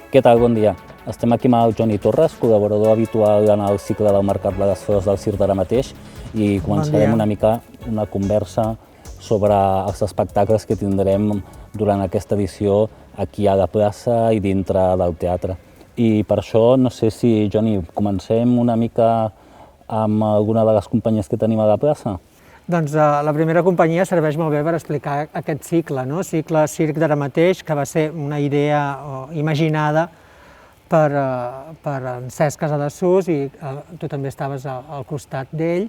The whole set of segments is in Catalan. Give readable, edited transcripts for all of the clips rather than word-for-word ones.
Què tal? Bon dia. Estem aquí amb el Joni Torres, col·laborador habitual en el cicle del Mercat de les Flors del Circ d'ara mateix, i començarem una mica una conversa sobre els espectacles que tindrem durant aquesta edició aquí a la plaça i dintre del teatre. I per això, no sé si, Joni, comencem una mica amb alguna de les companyies que tenim a la plaça? Doncs la primera companyia serveix molt bé per explicar aquest cicle, no? Cicle Circ d'ara mateix, que va ser una idea imaginada per en Cesc Casadesús, i tu també estaves al costat d'ell,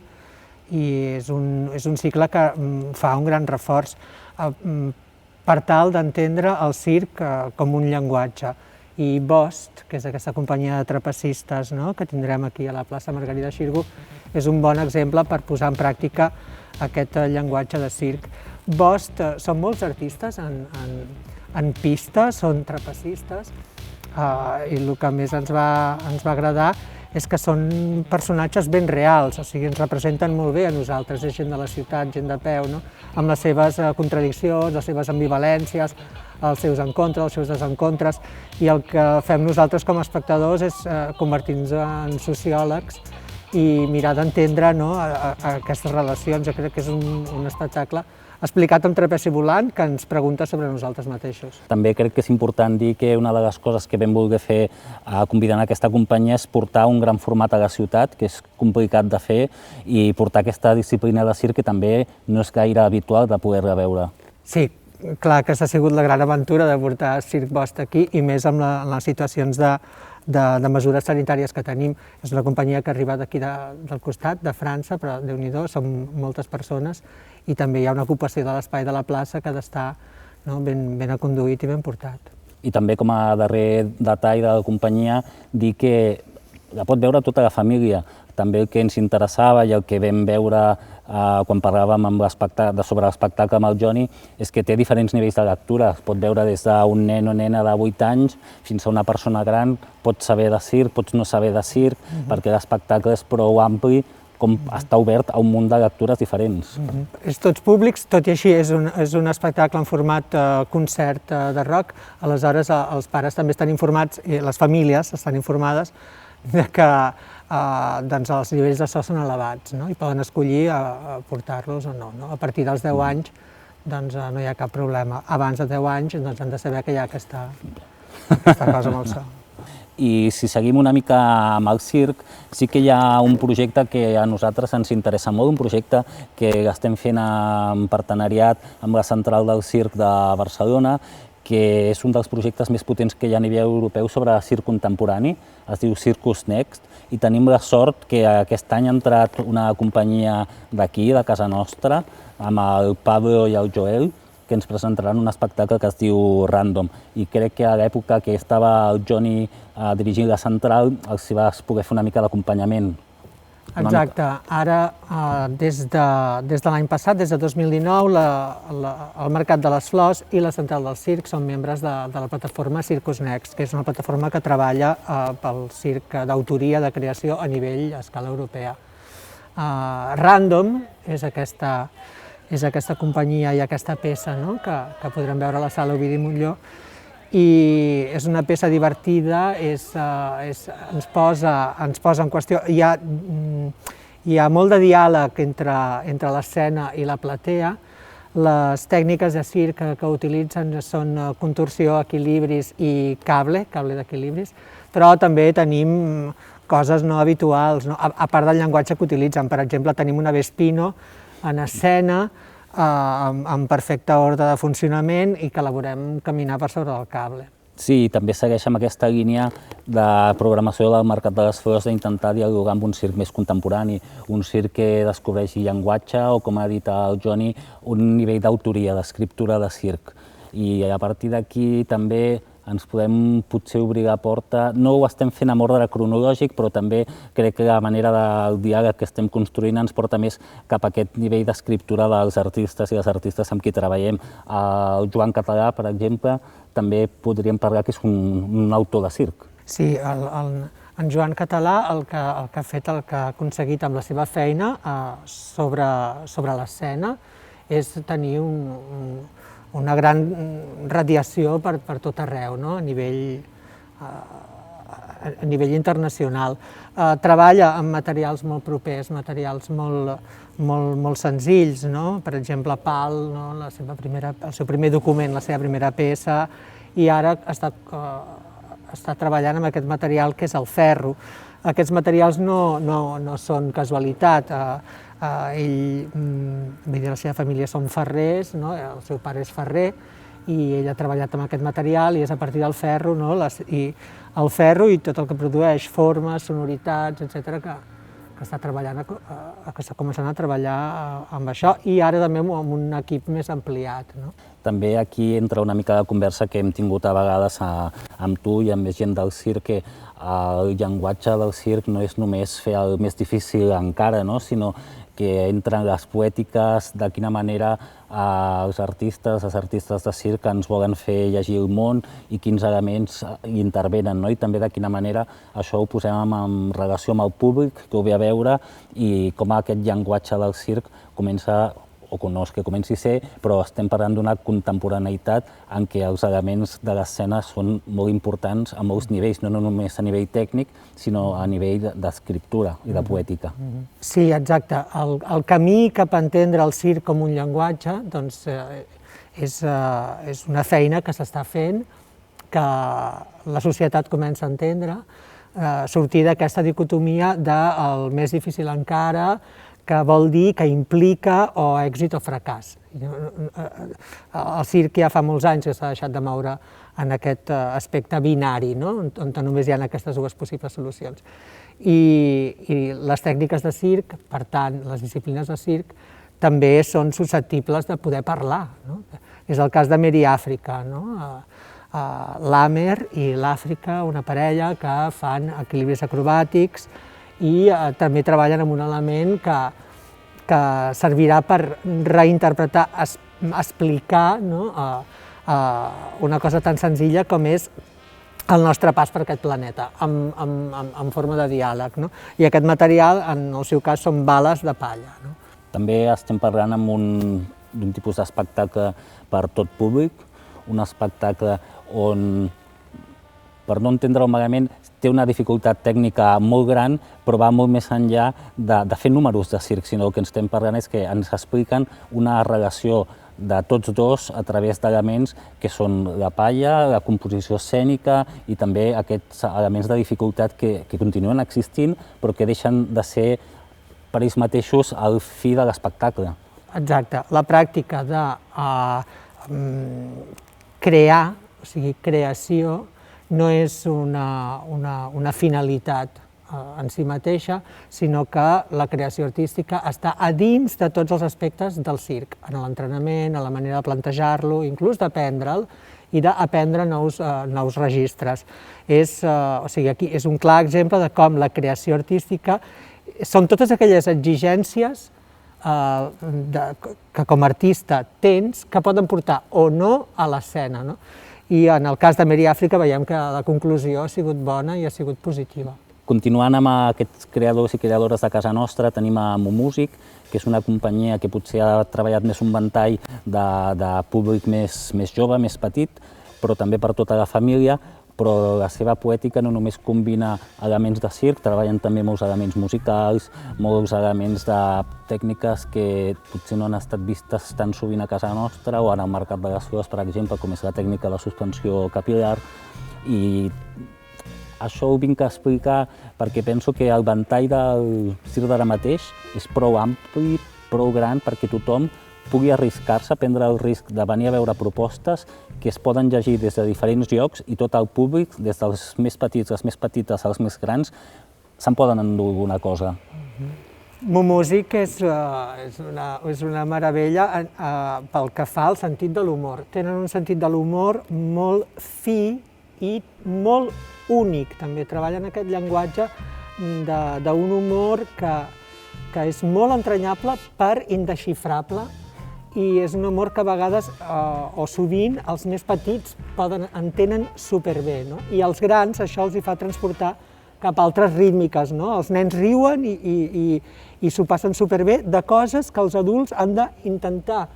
i és un cicle que fa un gran reforç per tal d'entendre el circ com un llenguatge. I Bost, que és aquesta companyia de trapecistes que tindrem aquí a la plaça Margarida Xirgu, és un bon exemple per posar en pràctica aquest llenguatge de circ. Bost són molts artistes en pista, són trapecistes, i el que més ens va agradar és que són personatges ben reals, o sigui, ens representen molt bé a nosaltres, és gent de la ciutat, gent de peu, amb les seves contradiccions, les seves ambivalències, els seus encontres, els seus desencontres, i el que fem nosaltres com a espectadors és convertir-nos en sociòlegs i mirar d'entendre aquestes relacions. Jo crec que és un espectacle explicat amb trapezi volant que ens pregunta sobre nosaltres mateixos. També crec que és important dir que una de les coses que vam voler fer convidant aquesta companyia és portar un gran format a la ciutat, que és complicat de fer, i portar aquesta disciplina de circ que també no és gaire habitual de poder-la veure. Sí, clar que s'ha sigut la gran aventura de portar Circ Bost aquí, i més amb les situacions de mesures sanitàries que tenim. És una companyia que ha arribat d'aquí del costat, de França, però Déu-n'hi-do, som moltes persones, i també hi ha una ocupació de l'espai de la plaça que ha d'estar ben aconduït i ben portat. I també, com a darrer detall de la companyia, dir que la pot veure tota la família. També el que ens interessava i el que vam veure quan parlàvem sobre l'espectacle amb el Joni és que té diferents nivells de lectura. Es pot veure des d'un nen o nena de 8 anys fins a una persona gran. Pots saber de circ, pots no saber de circ, perquè l'espectacle és prou ampli com està obert a un munt de lectures diferents. És tots públics, tot i així és un espectacle en format concert de rock, aleshores els pares també estan informats, i les famílies estan informades que els nivells de so són elevats i poden escollir portar-los o no. A partir dels 10 anys no hi ha cap problema. Abans de 10 anys han de saber que hi ha aquesta cosa amb el so. I si seguim una mica amb el circ, sí que hi ha un projecte que a nosaltres ens interessa molt, un projecte que l'estem fent en partenariat amb la Central del Circ de Barcelona, que és un dels projectes més potents que hi ha a nivell europeu sobre circ contemporani, es diu Circus Next, i tenim la sort que aquest any ha entrat una companyia d'aquí, de casa nostra, amb el Pablo i el Joel, que ens presentaran un espectacle que es diu Random. I crec que a l'època que estava el Joni dirigint la Central els va poder fer una mica d'acompanyament. Exacte. Ara, des de l'any passat, des de 2019, el Mercat de les Flors i la Central del Circ són membres de la plataforma Circus Next, que és una plataforma que treballa pel circ d'autoria, de creació a nivell a escala europea. Random és aquesta companyia i aquesta peça que podrem veure a la sala Ovidi Montllor, i és una peça divertida, ens posa en qüestió. Hi ha molt de diàleg entre l'escena i la platea. Les tècniques de circ que utilitzen són contorsió, equilibris i cable d'equilibris, però també tenim coses no habituals, a part del llenguatge que utilitzen. Per exemple, tenim una Vespino en escena, en perfecte ordre de funcionament, i que la veurem caminar per sobre del cable. Sí, també segueix amb aquesta línia de programació del Mercat de les Flors d'intentar dialogar amb un circ més contemporani, un circ que descobreixi llenguatge o, com ha dit el Joni, un nivell d'autoria, d'escriptura de circ. I a partir d'aquí també ens podem potser obrir la porta. No ho estem fent amb ordre cronològic, però també crec que la manera del diàleg que estem construint ens porta més cap a aquest nivell d'escriptura dels artistes i les artistes amb qui treballem. El Joan Català, per exemple, també podríem parlar que és un autor de circ. Sí, en Joan Català el que ha fet, el que ha aconseguit amb la seva feina sobre l'escena és tenir una gran radiació per tot arreu, a nivell a nivell internacional. Treballa amb materials molt propers, materials molt senzills, no? Per exemple, Pal, no? El seu primer document, la seva primera peça, i ara està treballant amb aquest material que és el ferro. Aquests materials no són casualitat. La seva família són ferrers, no? El seu pare és ferrer, i ell ha treballat amb aquest material i és a partir del ferro, no? I el ferro i tot el que produeix, formes, sonoritats, etc., que està treballant, que està començant a treballar amb això, i ara també amb un equip més ampliat, no? També aquí entra una mica de conversa que hem tingut a vegades amb tu i amb més gent del circ, que el llenguatge del circ no és només fer el més difícil encara, no? Sinó que entren les poètiques, de quina manera els artistes de circ ens volen fer llegir el món i quins elements hi intervenen, no? I també de quina manera això ho posem en relació amb el públic que ho ve a veure i com aquest llenguatge del circ comença, o no és que comenci a ser, però estem parlant d'una contemporaneïtat en què els elements de l'escena són molt importants a molts nivells, no només a nivell tècnic, sinó a nivell d'escriptura i de poètica. Sí, exacte. El camí cap a entendre el circ com un llenguatge doncs, és una feina que s'està fent, que la societat comença a entendre, sortir d'aquesta dicotomia del més difícil encara, que vol dir que implica o èxit o fracàs. El circ ja fa molts anys que s'ha deixat de moure en aquest aspecte binari, no? On només hi ha aquestes dues possibles solucions. I les tècniques de circ, per tant, les disciplines de circ, també són susceptibles de poder parlar, no? És el cas de Mary Africa, no? L'Amer i l'Àfrica, una parella que fan equilibris acrobàtics i també treballen amb un element que servirà per reinterpretar, explicar, no? Una cosa tan senzilla com és el nostre pas per aquest planeta, en forma de diàleg, no? I aquest material, en el seu cas, són bales de palla, no? També estem parlant d'un tipus d'espectacle per tot públic, un espectacle on, per no entendre-ho malament, té una dificultat tècnica molt gran, però va molt més enllà de fer números de circ, sinó el que ens estem parlant és que ens expliquen una relació de tots dos a través d'elements que són la palla, la composició escènica i també aquests elements de dificultat que continuen existint, però que deixen de ser per ells mateixos el fi de l'espectacle. Exacte. La pràctica de crear, o sigui, creació, no és una finalitat en si mateixa, sinó que la creació artística està a dins de tots els aspectes del circ, en l'entrenament, en la manera de plantejar-lo, inclús d'aprendre'l i d'aprendre nous registres. O sigui, aquí és un clar exemple de com la creació artística són totes aquelles exigències que com a artista tens que poden portar o no a l'escena, no? I en el cas de Mary Africa veiem que la conclusió ha sigut bona i ha sigut positiva. Continuant amb aquests creadors i creadores de casa nostra, tenim a Mumúsic, que és una companyia que potser ha treballat més un ventall de públic més jove, més petit, però també per tota la família, però la seva poètica no només combina elements de circ, treballen també molts elements musicals, molts elements de tècniques que potser no han estat vistes tan sovint a casa nostra o en el mercat de les flors, per exemple, com és la tècnica de la suspensió capil·lar. I això ho vinc a explicar perquè penso que el ventall del circ d'ara mateix és prou ampli, prou gran perquè tothom pugui arriscar-se, prendre el risc de venir a veure propostes que es poden llegir des de diferents llocs i tot el públic, des dels més petits, les més petites, als més grans, se'n poden endur alguna cosa. Mumúsic és una meravella pel que fa al sentit de l'humor. Tenen un sentit de l'humor molt fi i molt únic, també. Treballen aquest llenguatge d'un humor que és molt entranyable per indesxifrable i és un humor que a vegades, o sovint, els més petits entenen superbé, no? I als grans això els fa transportar cap a altres rítmiques, no? Els nens riuen i s'ho passen superbé de coses que els adults han d'intentar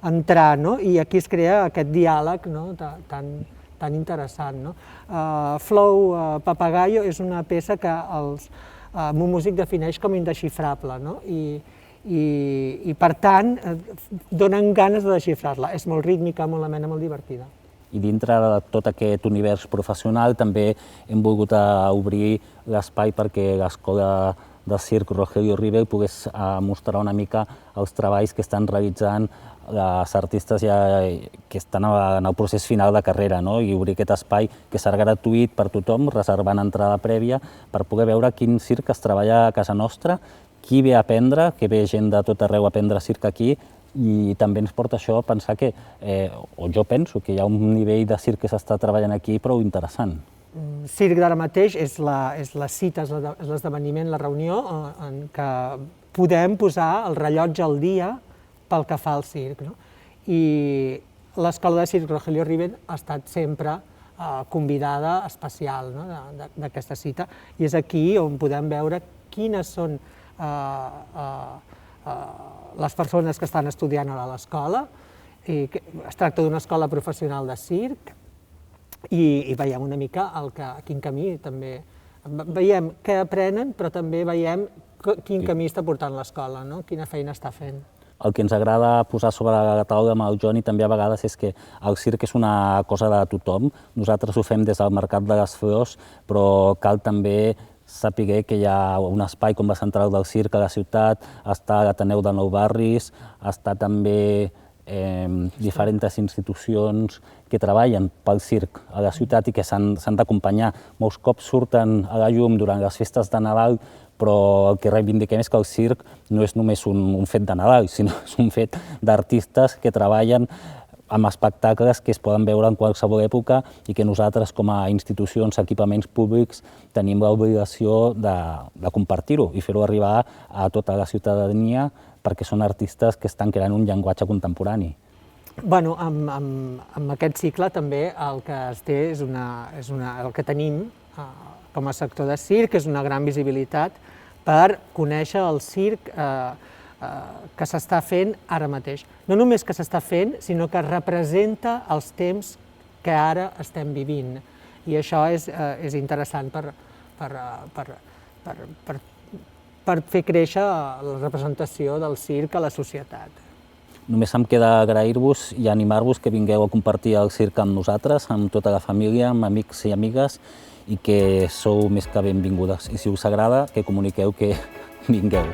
entrar, no? I aquí es crea aquest diàleg, no? tan interessant. No? Flow Papagayo és una peça que un músic defineix com indesxifrable, no? I per tant donen ganes de desxifrar-la. És molt rítmica, molt amena, molt divertida. I dintre de tot aquest univers professional també hem volgut obrir l'espai perquè l'Escola de Circ Rogelio Rivel pogués mostrar una mica els treballs que estan realitzant les artistes que estan en el procés final de carrera, no? I obrir aquest espai que serà gratuït per tothom, reservant entrada prèvia, per poder veure quin circ es treballa a casa nostra, qui ve a aprendre, que ve gent de tot arreu a aprendre circ aquí, i també ens porta això a pensar que, o jo penso, que hi ha un nivell de circ que s'està treballant aquí prou interessant. Circ d'ara mateix és la cita, és l'esdeveniment, la reunió en què podem posar el rellotge al dia pel que fa al circ. No? I l'Escola de Circ Rogelio Rivel ha estat sempre convidada especial, no? d'aquesta cita, i és aquí on podem veure quines són les persones que estan estudiant a l'escola. Es tracta d'una escola professional de circ i veiem una mica quin camí també. Veiem què aprenen, però també veiem quin camí està portant l'escola, no? Quina feina està fent. El que ens agrada posar sobre la taula amb el Joni també a vegades és que el circ és una cosa de tothom. Nosaltres ho fem des del Mercat de les Flors, però cal també saber que hi ha un espai com la Central del Circ a la ciutat, està l'Ateneu de Nou Barris, està també diferents institucions que treballen pel circ a la ciutat i que s'han d'acompanyar. Molts cops surten a la llum durant les festes de Nadal, però el que reivindiquem és que el circ no és només un fet de Nadal, sinó és un fet d'artistes que treballen amb espectacles que es poden veure en qualsevol època i que nosaltres, com a institucions, equipaments públics, tenim l'obligació de compartir-ho i fer-ho arribar a tota la ciutadania perquè són artistes que estan creant un llenguatge contemporani. Bueno, amb aquest cicle també el que es té el que tenim com a sector de circ és una gran visibilitat per conèixer el circ que s'està fent ara mateix. No només que s'està fent, sinó que representa els temps que ara estem vivint. I això és interessant per fer créixer la representació del circ a la societat. Només em queda agrair-vos i animar-vos que vingueu a compartir el circ amb nosaltres, amb tota la família, amb amics i amigues, i que sou més que benvingudes. I si us agrada, que comuniqueu que vingueu.